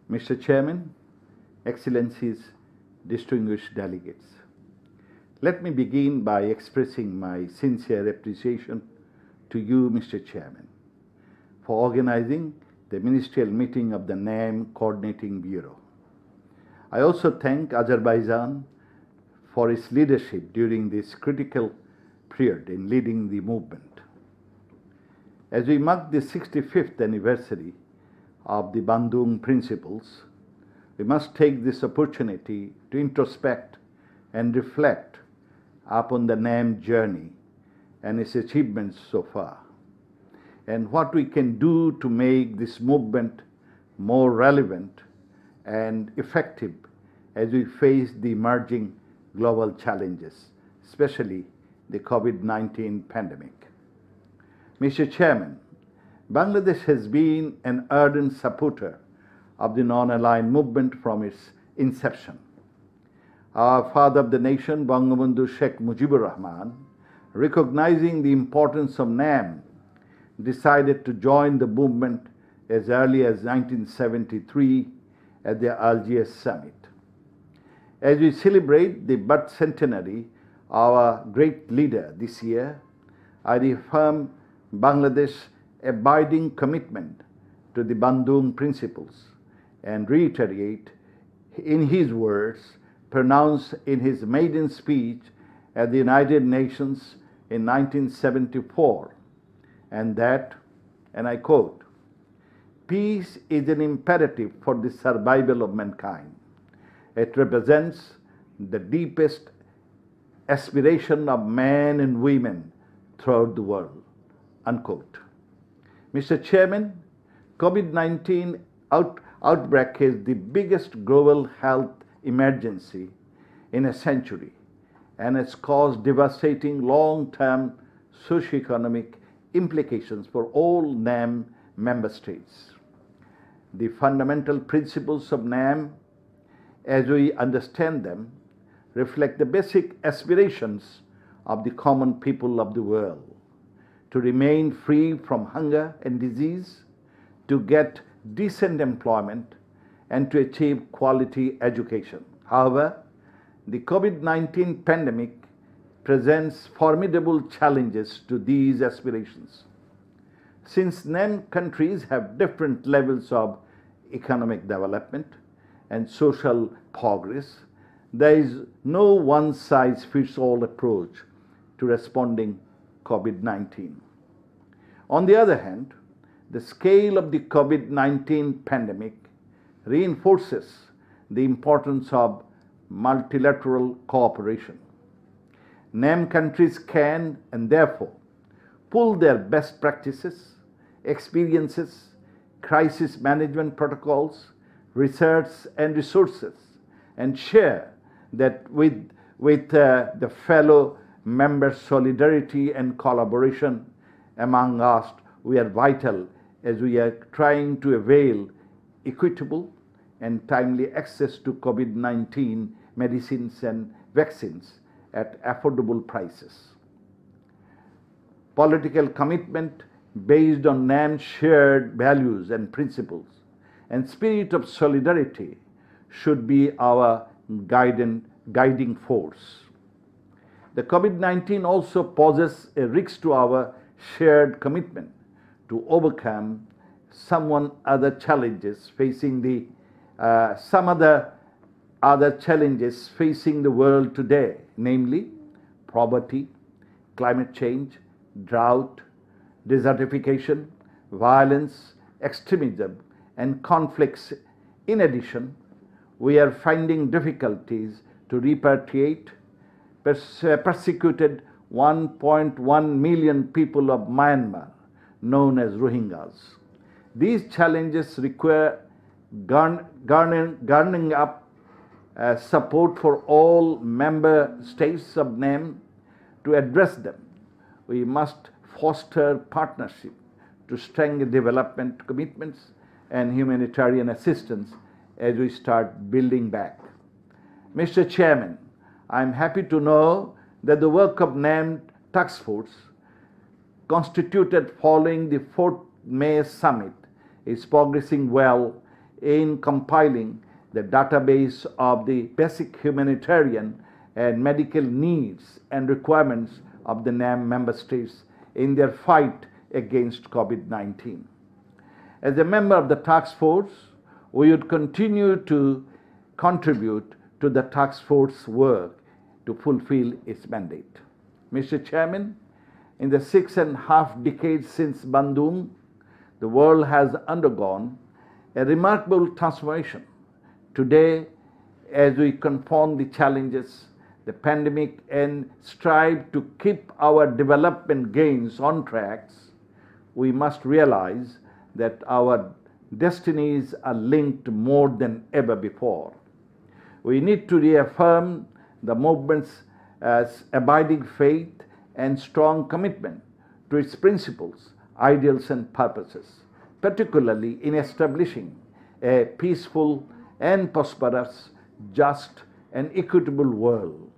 Mr. Chairman, Excellencies, distinguished delegates, let me begin by expressing my sincere appreciation to you, Mr. Chairman, for organizing the ministerial meeting of the NAM Coordinating Bureau. I also thank Azerbaijan for its leadership during this critical period in leading the movement. As we mark the 65th anniversary of the Bandung Principles, we must take this opportunity to introspect and reflect upon the NAM journey and its achievements so far, and what we can do to make this movement more relevant and effective as we face the emerging global challenges, especially the COVID-19 pandemic. Mr. Chairman, Bangladesh has been an ardent supporter of the non-aligned movement from its inception. Our father of the nation, Bangabandhu Sheikh Mujibur Rahman, recognizing the importance of NAM, decided to join the movement as early as 1973 at the Algiers Summit. As we celebrate the birth centenary of our great leader this year, I reaffirm Bangladesh's abiding commitment to the Bandung Principles and reiterate in his words pronounced in his maiden speech at the United Nations in 1974, and that, and I quote, "Peace is an imperative for the survival of mankind. It represents the deepest aspiration of men and women throughout the world," unquote. Mr. Chairman, COVID-19 outbreak is the biggest global health emergency in a century and has caused devastating long-term socio-economic implications for all NAM member states. The fundamental principles of NAM, as we understand them, reflect the basic aspirations of the common people of the world: to remain free from hunger and disease, to get decent employment, and to achieve quality education. However, the COVID-19 pandemic presents formidable challenges to these aspirations. Since NAM countries have different levels of economic development and social progress, there is no one-size-fits-all approach to responding COVID-19. On the other hand, the scale of the COVID-19 pandemic reinforces the importance of multilateral cooperation. NAM countries can, and therefore, pool their best practices, experiences, crisis management protocols, research and resources, and share that with the fellow members. Solidarity and collaboration among us, we are vital as we are trying to avail equitable and timely access to COVID-19 medicines and vaccines at affordable prices. Political commitment based on NAM's shared values and principles and spirit of solidarity should be our guiding force. The COVID-19 also poses a risk to our shared commitment to overcome some other challenges facing the world today, namely poverty, climate change, drought, desertification, violence, extremism, and conflicts. In addition, we are finding difficulties to repatriate persecuted 1.1 million people of Myanmar, known as Rohingyas. These challenges require garnering up support for all member states of NAM. To address them, we must foster partnership to strengthen development commitments and humanitarian assistance as we start building back. Mr. Chairman, I am happy to know that the work of NAM Task Force, constituted following the 4th May Summit, is progressing well in compiling the database of the basic humanitarian and medical needs and requirements of the NAM member states in their fight against COVID-19. As a member of the task force, we would continue to contribute to the task force work to fulfill its mandate. Mr. Chairman, in the 6.5 decades since Bandung, the world has undergone a remarkable transformation. Today, as we confront the challenges, the pandemic, and strive to keep our development gains on tracks, we must realize that our destinies are linked more than ever before. We need to reaffirm the movement's abiding faith and strong commitment to its principles, ideals, and purposes, particularly in establishing a peaceful and prosperous, just and equitable world.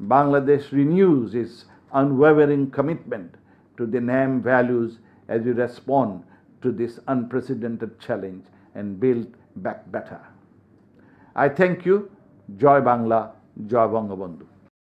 Bangladesh renews its unwavering commitment to the NAM values as we respond to this unprecedented challenge and build back better. I thank you. Joy Bangla, Joy Bangabandhu.